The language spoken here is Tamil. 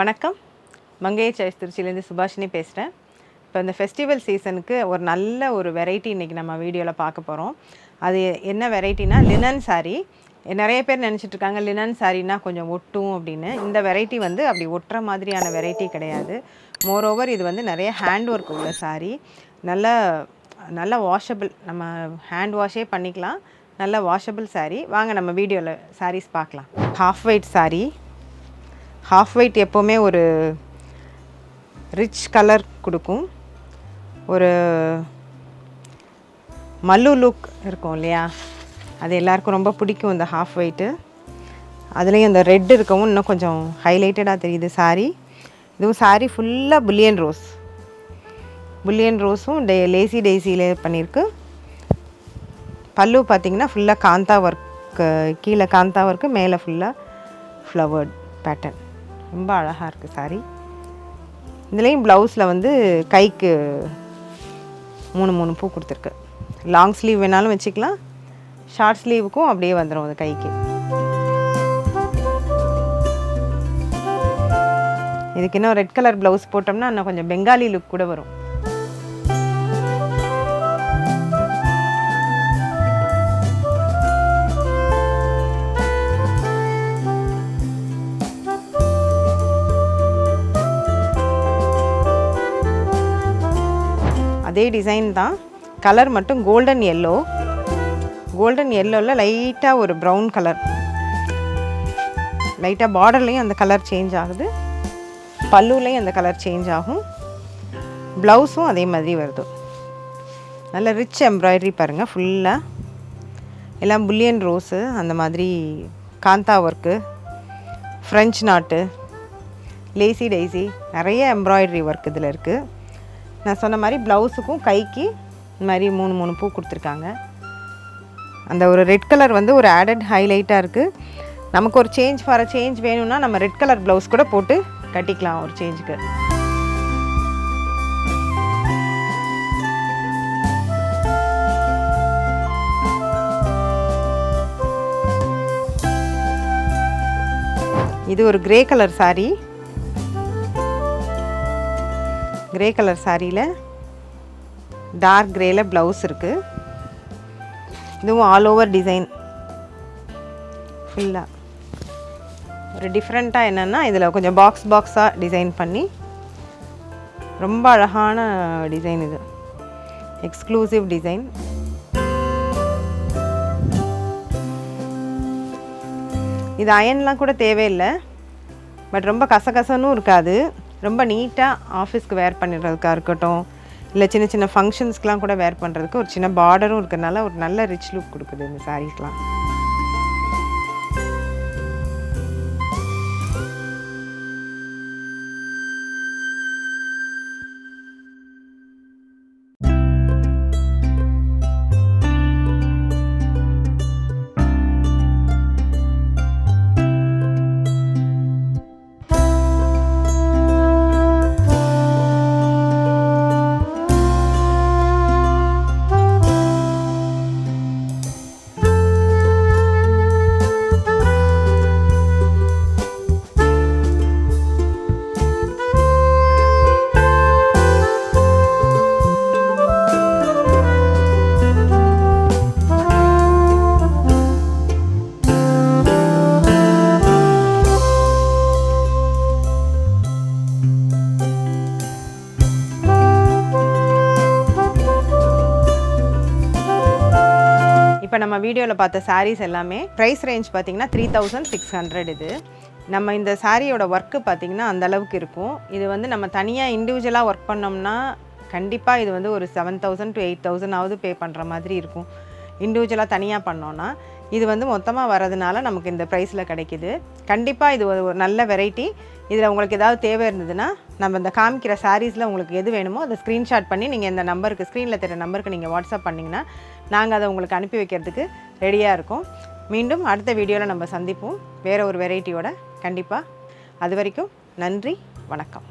வணக்கம். மங்கை சாய்ஸ் திருச்சியிலேருந்து சுபாஷினி பேசுகிறேன். இப்போ இந்த ஃபெஸ்டிவல் சீசனுக்கு ஒரு நல்ல ஒரு வெரைட்டி இன்றைக்கி நம்ம வீடியோவில் பார்க்க போகிறோம். அது என்ன வெரைட்டினா லினன் சாரீ. நிறைய பேர் நினச்சிட்ருக்காங்க லினன் சாரீனா கொஞ்சம் ஒட்டும் அப்படின்னு. இந்த வெரைட்டி வந்து அப்படி ஒட்டுற மாதிரியான வெரைட்டி கிடையாது. மோரோவர் இது வந்து நிறைய ஹேண்ட் ஒர்க் உள்ள சாரீ. நல்ல வாஷபிள், நம்ம ஹேண்ட் வாஷே பண்ணிக்கலாம். நல்ல வாஷபிள் சாரீ. வாங்க நம்ம வீடியோவில் சாரீஸ் பார்க்கலாம். Half white sari. Half white எப்போவுமே ஒரு ரிச் கலர் கொடுக்கும். ஒரு மல்லு லுக் இருக்கும் இல்லையா, அது எல்லாருக்கும் ரொம்ப பிடிக்கும் இந்த ஹாஃப் ஒயிட்டு. அதுலேயும் இந்த ரெட் இருக்கவும் இன்னும் கொஞ்சம் ஹைலைட்டடாக தெரியுது சாரீ. இதுவும் சாரீ ஃபுல்லாக புல்லியன் ரோஸும் லேசி டெய்ஸியில் பண்ணியிருக்கு. பல்லு பார்த்திங்கன்னா ஃபுல்லாக காந்தா ஒர்க்கு, கீழே காந்தா ஒர்க்கு, மேலே ஃபுல்லாக ஃப்ளவர்ட் பேட்டர்ன். ரொம்ப அழகாக இருக்குது சாரீ. இதுலேயும் ப்ளவுஸில் வந்து கைக்கு 3 பூ கொடுத்துருக்கு. லாங் ஸ்லீவ் வேணாலும் வச்சுக்கலாம், ஷார்ட் ஸ்லீவுக்கும் அப்படியே வந்துடும் அது கைக்கு. இதுக்கு இன்னும் ரெட் கலர் ப்ளவுஸ் போட்டோம்னா இன்னும் கொஞ்சம் பெங்காலி லுக் கூட வரும். அதே டிசைன் தான், கலர் மட்டும் கோல்டன் எல்லோவில் லைட்டாக ஒரு ப்ரௌன் கலர், லைட்டாக பார்டர்லேயும் அந்த கலர் சேஞ்ச் ஆகுது, பல்லுலேயும் அந்த கலர் சேஞ்ச் ஆகும். ப்ளவுஸும் அதே மாதிரி வருது. நல்ல ரிச் எம்ப்ராய்டரி பாருங்கள். ஃபுல்லாக எல்லாம் புல்லியன் ரோஸு, அந்த மாதிரி kantha work, French knot, lazy daisy, நிறைய எம்ப்ராய்டரி ஒர்க் இதில் இருக்குது. நான் சொன்ன மாதிரி ப்ளவுஸுக்கும் கைக்கு இந்த மாதிரி 3 பூ கொடுத்துருக்காங்க. அந்த ஒரு ரெட் கலர் வந்து ஒரு ஆடட் ஹைலைட்டாக இருக்குது. நமக்கு ஒரு சேஞ்ச் வேணும்னா நம்ம ரெட் கலர் ப்ளவுஸ் கூட போட்டு கட்டிக்கலாம் ஒரு சேஞ்சுக்கு. இது ஒரு grey colour sari. Grey colour சாரியில் டார்க் கிரேயில் ப்ளவுஸ் இருக்குது. இதுவும் ஆல் ஓவர் டிசைன் ஃபுல்லாக ஒரு டிஃப்ரெண்ட்டாக என்னென்னா இதில் கொஞ்சம் பாக்ஸாக டிசைன் பண்ணி ரொம்ப அழகான டிசைன். இது எக்ஸ்க்ளூசிவ் டிசைன். இது அயன்லாம் கூட தேவையில்லை, பட் ரொம்ப கசகசனும் இருக்காது. ரொம்ப நீட்டாக ஆஃபீஸ்க்கு வேர் பண்ணிடுறதுக்காக இருக்கட்டும், இல்லை சின்ன சின்ன ஃபங்க்ஷன்ஸ்க்கெலாம் கூட வேர் பண்ணுறதுக்கு ஒரு சின்ன பார்டரும் இருக்கிறதுனால ஒரு நல்ல ரிச் லுக் கொடுக்குது இந்த சாரீஸ்லாம். இப்போ நம்ம வீடியோவில் பார்த்த சாரீஸ் எல்லாமே ப்ரைஸ் ரேஞ்ச் பார்த்திங்கன்னா 3600. இது நம்ம இந்த சாரியோட ஒர்க்கு பார்த்திங்கன்னா அந்தளவுக்கு இருக்கும். இது வந்து நம்ம தனியாக இண்டிவிஜுவலாக ஒர்க் பண்ணோம்னா கண்டிப்பாக இது வந்து ஒரு 7000 to 8000 பே பண்ணுற மாதிரி இருக்கும். இண்டிவிஜுவலாக தனியாக பண்ணோன்னா இது வந்து மொத்தமாக வரதுனால நமக்கு இந்த ப்ரைஸில் கிடைக்கிது. கண்டிப்பாக இது ஒரு நல்ல வெரைட்டி. இதில் உங்களுக்கு ஏதாவது தேவை இருந்ததுன்னா நம்ம இந்த காமிக்கிற சாரீஸில் உங்களுக்கு எது வேணுமோ அதை ஸ்க்ரீன்ஷாட் பண்ணி நீங்கள் இந்த நம்பருக்கு, ஸ்க்ரீனில் தெரிய நம்பருக்கு நீங்கள் வாட்ஸ்அப் பண்ணிங்கன்னா நாங்கள் அதை உங்களுக்கு அனுப்பி வைக்கிறதுக்கு ரெடியாக இருக்கோம். மீண்டும் அடுத்த வீடியோவில் நம்ம சந்திப்போம் வேறு ஒரு வெரைட்டியோட கண்டிப்பாக. அது வரைக்கும் நன்றி, வணக்கம்.